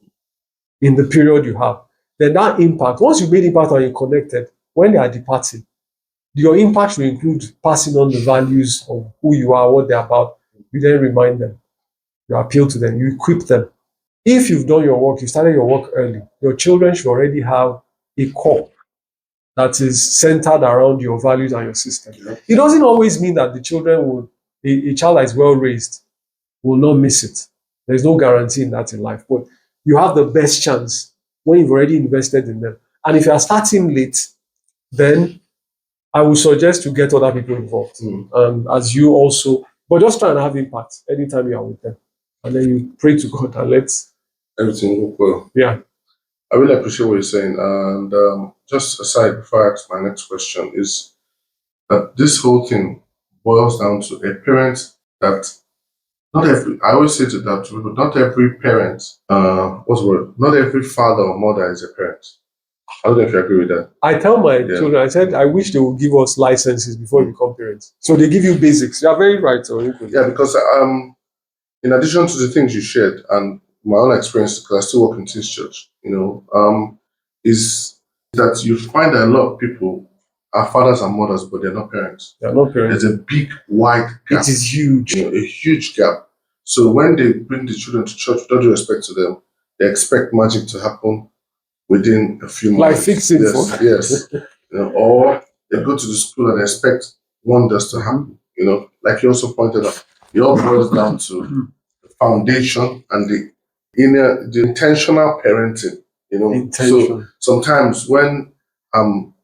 in the period you have. Then that impact, once you've made impact and you're connected, when they are departing, your impact will include passing on the values of who you are, what they're about. You then remind them, you appeal to them, you equip them. If you've done your work, you started your work early, your children should already have a core that is centered around your values and your system. It doesn't always mean that the children will, a child that is well raised will not miss it. There's no guarantee in that in life, but you have the best chance when you've already invested in them. And if you are starting late, then I would suggest to get other people involved. As you also, but just try and have impact anytime you are with them. And then you pray to God and let everything work well. Yeah. I really appreciate what you're saying. And just aside, before I ask my next question, is that this whole thing boils down to a parent that I always say to that to people, not every parent, what's the word? Not every father or mother is a parent. I don't know if you agree with that. I tell my children, I said, I wish they would give us licenses before we become parents. So they give you basics. You are very right. Yeah, because in addition to the things you shared and my own experience, because I still work in this church, is that you find that a lot of people are fathers and mothers, but they're not parents. They're not parents. There's a big, wide gap. It is huge. A huge gap. So when they bring the children to church, with all due respect to them, they expect magic to happen within a few months. Like fixing. Yes. Or they go to the school and expect wonders to happen. Like you also pointed out, it all boils down to the foundation and the intentional parenting. So sometimes when I'm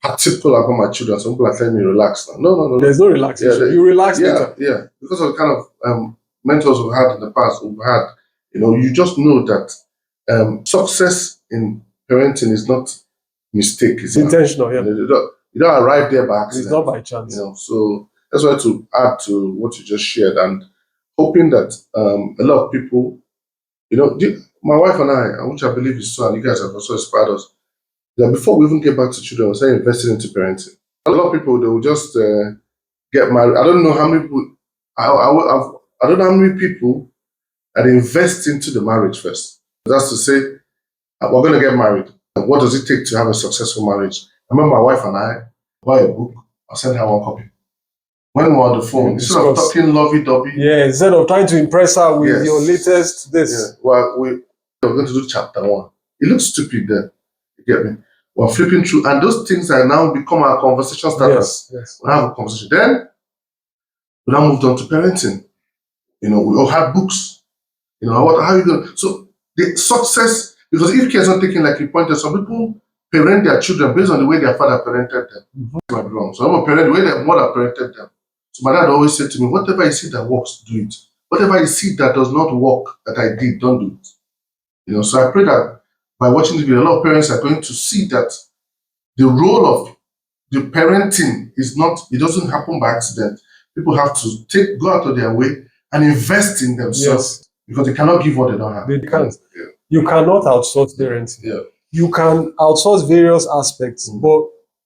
particular about my children, some people are telling me relax now. No. There's no relaxation. You relax later. Yeah. Because of the kind of mentors we've had in the past, you just know that success in parenting is not mistake. It's intentional, yeah. You don't arrive there by accident. It's not by chance. So that's why to add to what you just shared, and hoping that a lot of people, my wife and I, which I believe is so, and you guys have also inspired us, that before we even get back to children, we start investing into parenting. A lot of people, they will just get married. I don't know how many people, I don't know how many people that invest into the marriage first. That's to say, we're going to get married. What does it take to have a successful marriage? I remember my wife and I buy a book. I'll send her one copy. When we're on the phone, instead of talking lovey-dovey. Yeah, instead of trying to impress her with your latest this. Yeah. Well, we're going to do chapter 1. It looks stupid there. You get me? We're flipping through, and those things are now become our conversation starters. Yes. We have a conversation. Then we now moved on to parenting. We all had books. How are you going? So the success, because if care is not taken, like you pointed, some people parent their children based on the way their father parented them. Mm-hmm. Might be wrong. So I'm a parent the way their mother parented them. So my dad always said to me, whatever you see that works, do it. Whatever you see that does not work, that I did, don't do it. So I pray that by watching the video, a lot of parents are going to see that the role of the parenting is not, it doesn't happen by accident. People have to go out of their way and invest in themselves because they cannot give what they don't have. They can't. Yeah. You cannot outsource parenting. Yeah. You can outsource various aspects, but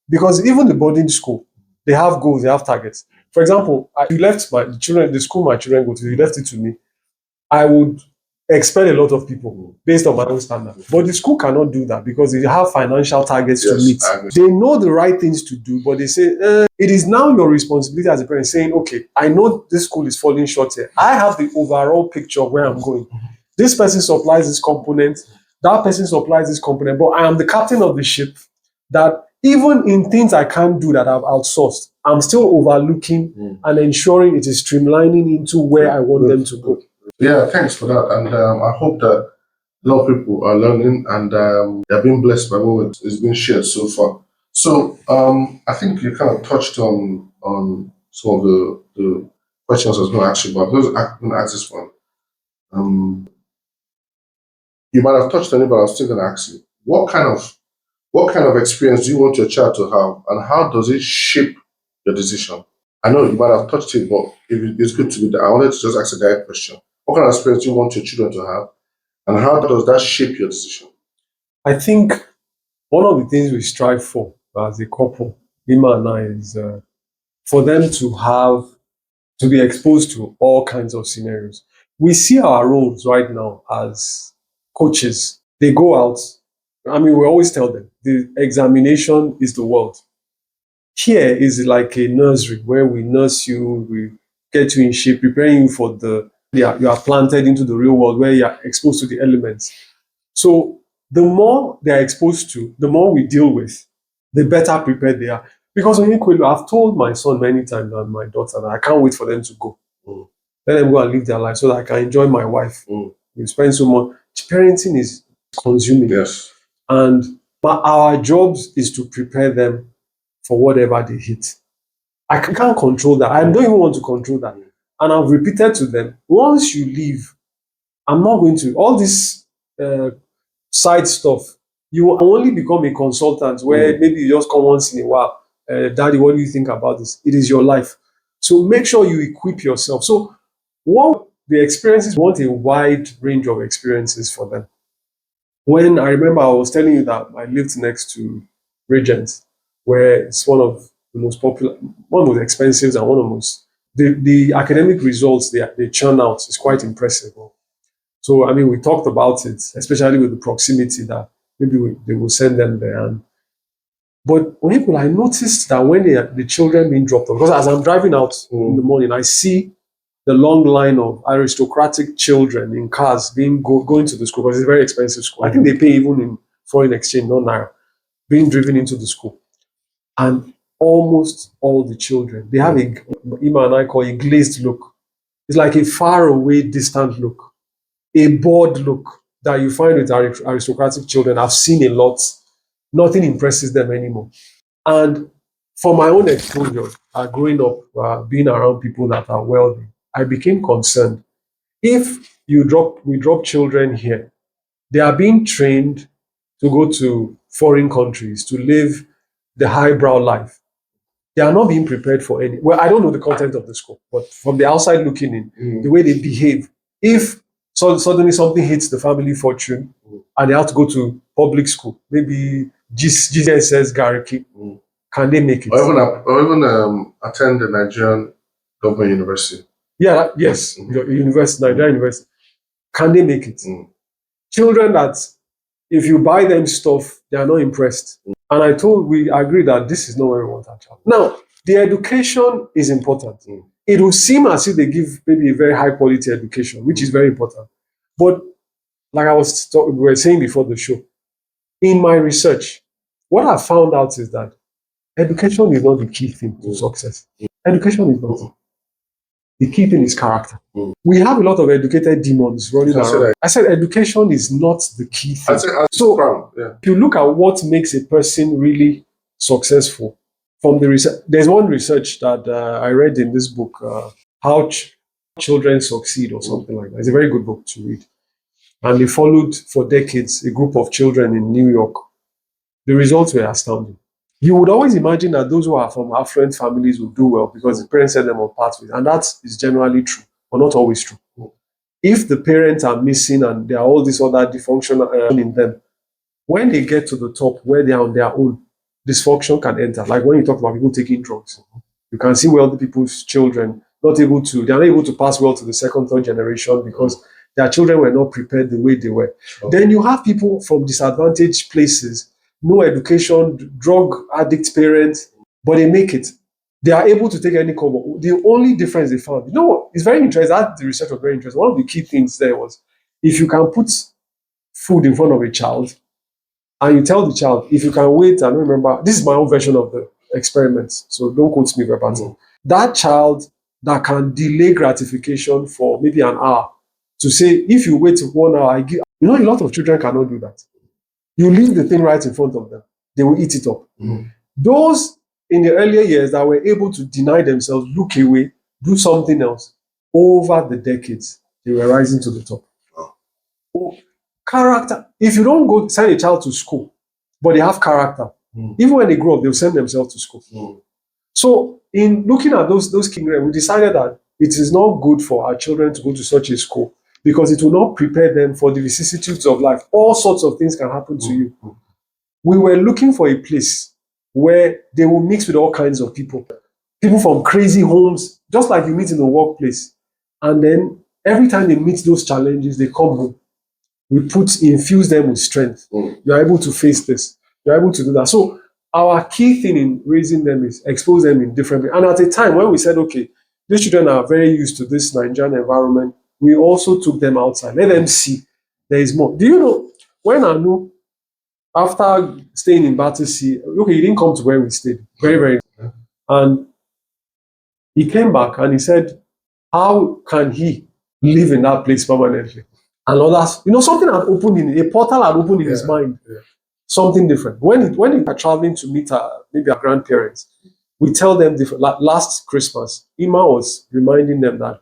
because even the boarding school, they have goals, they have targets. For example, you left the school my children go to, you left it to me, I would expel a lot of people based on my own standard. But the school cannot do that because they have financial targets to meet. They know the right things to do, but they say, it is now your responsibility as a parent saying, okay, I know this school is falling short here. I have the overall picture of where I'm going. This person supplies this component, that person supplies this component, but I am the captain of the ship that even in things I can't do that I've outsourced, I'm still overlooking and ensuring it is streamlining into where I want them to go. Yeah, thanks for that. And I hope that a lot of people are learning and they're being blessed by what is being shared so far. So I think you kind of touched on some of the questions I was going to ask you about. I'm going to ask this one. You might have touched on it, but I'm still going to ask you, what kind of experience do you want your child to have, and how does it shape your decision? I know you might have touched it, but it's good to be there. I wanted to just ask a direct question. What kind of experience do you want your children to have, and how does that shape your decision? I think one of the things we strive for as a couple, Ima and I, is for them to be exposed to all kinds of scenarios. We see our roles right now as coaches. They go out. I mean, we always tell them the examination is the world. Here is like a nursery where we nurse you, we get you in shape, preparing you for you are planted into the real world where you are exposed to the elements. So the more they are exposed to, the more we deal with, the better prepared they are. Because I've told my son many times and my daughter that I can't wait for them to go. Let them go and live their life so that I can enjoy my wife. We spend so much. Parenting is consuming. Yes. And our jobs is to prepare them for whatever they hit. I can't control that. I don't even want to control that. And I've repeated to them, once you leave, I'm not going to, all this side stuff, you will only become a consultant where maybe you just come once in a while. Daddy, what do you think about this? It is your life. So make sure you equip yourself. So what the experiences, want a wide range of experiences for them. When I remember I was telling you that I lived next to Regent, where it's one of the most popular, one of the most expensive and one of the most, the academic results they churn out is quite impressive. So, I mean, we talked about it, especially with the proximity that maybe they will send them there. But when I noticed that when the children being dropped off, because as I'm driving out in the morning, I see the long line of aristocratic children in cars going to the school, because it's a very expensive school. I think they pay even in foreign exchange, not naira, being driven into the school. And almost all the children, they have Ima and I call a glazed look. It's like a far away, distant look, a bored look that you find with aristocratic children. I've seen a lot. Nothing impresses them anymore. And for my own exposure, growing up, being around people that are wealthy, I became concerned. If we drop children here, they are being trained to go to foreign countries to live the highbrow life. they are not being prepared for any. Well, I don't know the content of the school, but from the outside looking in, the way they behave, if suddenly something hits the family fortune and they have to go to public school, maybe GSS Gariki, can they make it? Or even attend the Nigerian government university. Yeah, yes, university, Nigerian university. Can they make it? Children that if you buy them stuff, they are not impressed. And we agree that this is not where we want our child. Now, the education is important. It will seem as if they give maybe a very high quality education, which is very important. But like we were saying before the show, in my research, what I found out is that education is not the key thing to success. Education is not. The key thing is character. We have a lot of educated demons running around. I said education is not the key thing. If you look at what makes a person really successful, from the research, there's one research that I read in this book, How Children Succeed or something like that. It's a very good book to read. And they followed for decades a group of children in New York. The results were astounding. You would always imagine that those who are from affluent families will do well because the parents set them on pathways. And that is generally true, but not always true. If the parents are missing and there are all these other dysfunction in them, when they get to the top where they are on their own, dysfunction can enter. Like when you talk about people taking drugs, you can see wealthy people's children they're not able to pass well to the second, third generation because their children were not prepared the way they were. Then you have people from disadvantaged places, no education, drug addict parents, but they make it. They are able to take any cover. The only difference they found, it's very interesting. The research was very interesting. One of the key things there was if you can put food in front of a child and you tell the child, if you can wait, I don't remember, this is my own version of the experiment, so don't quote me verbatim. That child that can delay gratification for maybe an hour to say, if you wait 1 hour, a lot of children cannot do that. You leave the thing right in front of them, they will eat it up. Those in the earlier years that were able to deny themselves, look away, do something else, over the decades, they were rising to the top. Character. If you don't go send a child to school, but they have character, even when they grow up, they'll send themselves to school. So in looking at those kingdoms, we decided that it is not good for our children to go to such a school because it will not prepare them for the vicissitudes of life. All sorts of things can happen to you. We were looking for a place where they will mix with all kinds of people from crazy homes, just like you meet in the workplace. And then every time they meet those challenges, they come home. We infuse them with strength. You're able to face this. You're able to do that. So our key thing in raising them is expose them in different ways. And at a time when we said, okay, these children are very used to this Nigerian environment, we also took them outside. Let them see there is more. Do you know, when Anu, after staying in Battersea, he didn't come to where we stayed. Very, very. And he came back and he said, how can he live in that place permanently? And others, something had opened a portal had opened in his mind. Something different. When he are traveling to meet maybe our grandparents, we tell them different. Like last Christmas, Ima was reminding them that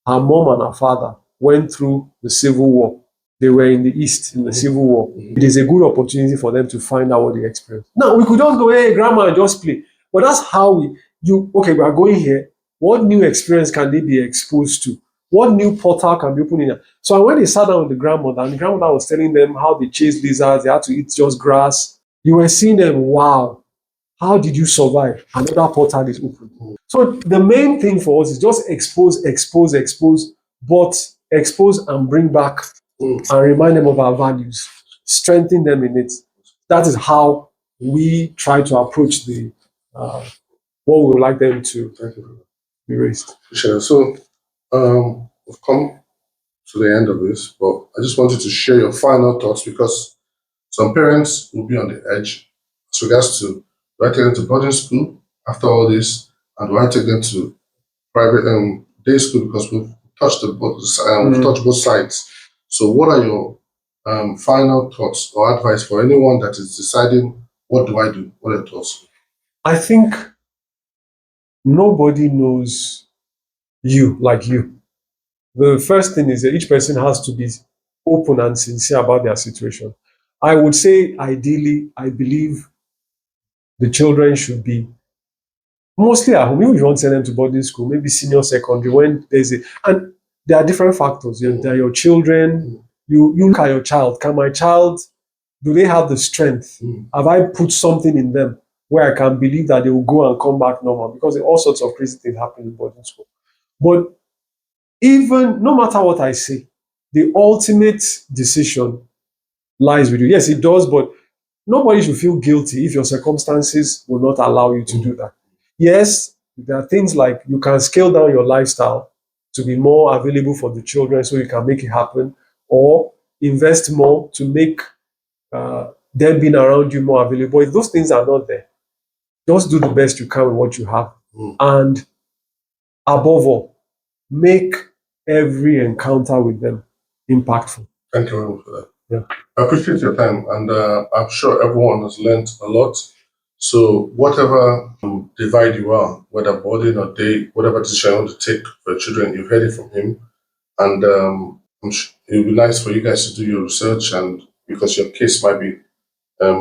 her mom and her father went through the Civil War. They were in the East in the Civil War. It is a good opportunity for them to find out what they experienced. Now, we could just go, hey, grandma, and just play. But that's how we are going here. What new experience can they be exposed to? What new portal can be opened in there? So when they sat down with the grandmother, and the grandmother was telling them how they chased lizards, they had to eat just grass, you were seeing them, wow, how did you survive? Another portal is open. So the main thing for us is just expose, but expose and bring back and remind them of our values, strengthen them in it. That is how we try to approach what we would like them to be raised. Sure. So we've come to the end of this, but I just wanted to share your final thoughts because some parents will be on the edge as regards to, do I take them to boarding school after all this, and do I take them to private day school, because we've touched both sides. So what are your final thoughts or advice for anyone that is deciding, what do I do? What are your thoughts? I think nobody knows you like you. The first thing is that each person has to be open and sincere about their situation. I would say, ideally, I believe the children should be mostly at home. Even if you want to send them to boarding school, maybe senior secondary, when there's a, and there are different factors. There are your children. You look at your child. Can my child, do they have the strength? Have I put something in them where I can believe that they will go and come back normal? Because all sorts of crazy things happen in boarding school. But even no matter what I say, the ultimate decision lies with you. Yes, it does, but nobody should feel guilty if your circumstances will not allow you to do that. Yes, there are things like you can scale down your lifestyle to be more available for the children so you can make it happen, or invest more to make them being around you more available. If those things are not there, just do the best you can with what you have. And above all, make every encounter with them impactful. Thank you very much for that. Yeah. I appreciate your time, and I'm sure everyone has learned a lot. So whatever divide you are, whether boarding or day, whatever decision you want to take for your children, you've heard it from him. And it would be nice for you guys to do your research, and because your case might be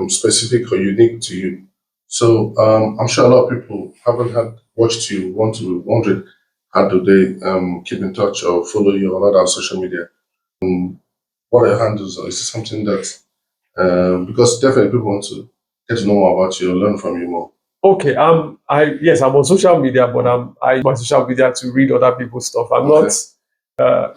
specific or unique to you. So I'm sure a lot of people haven't watched you, wondering how do they keep in touch or follow you on other social media. What are your handles, or is it something that because definitely people want to get to know more about you or learn from you more? Okay, I'm on social media, but I use my social media to read other people's stuff. I'm not.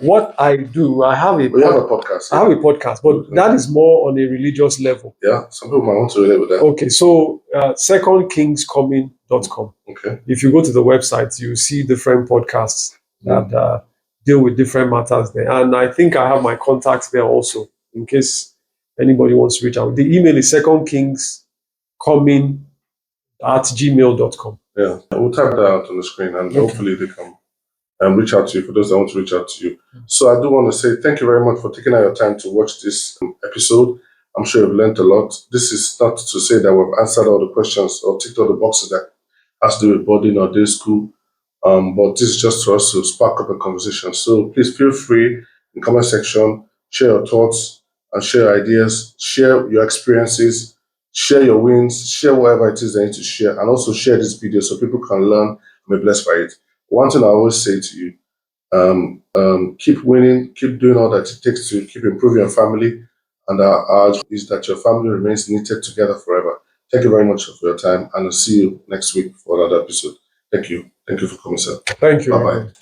What I do, I have a podcast. I have a podcast, but that is more on a religious level. Yeah, some people might want to relate with that. Okay, so secondkingscoming.com. Okay. If you go to the website, you see different podcasts that deal with different matters there. And I think I have my contacts there also, in case anybody wants to reach out. The email is secondkingscoming@gmail.com. Yeah, we'll type that out on the screen, and hopefully they can reach out to you for those that want to reach out to you. So I do want to say thank you very much for taking out your time to watch this episode. I'm sure you've learned a lot. This is not to say that we've answered all the questions or ticked all the boxes that has to do with boarding or day school, but this is just for us to spark up a conversation. So please feel free in the comment section, share your thoughts and share ideas, share your experiences, share your wins, share whatever it is that you need to share, and also share this video so people can learn and be blessed by it. One thing I always say to you, keep winning, keep doing all that it takes to keep improving your family, and our is that your family remains knitted together forever. Thank you very much for your time, and I'll see you next week for another episode. Thank you. Thank you for coming, sir. Thank you. Bye-bye.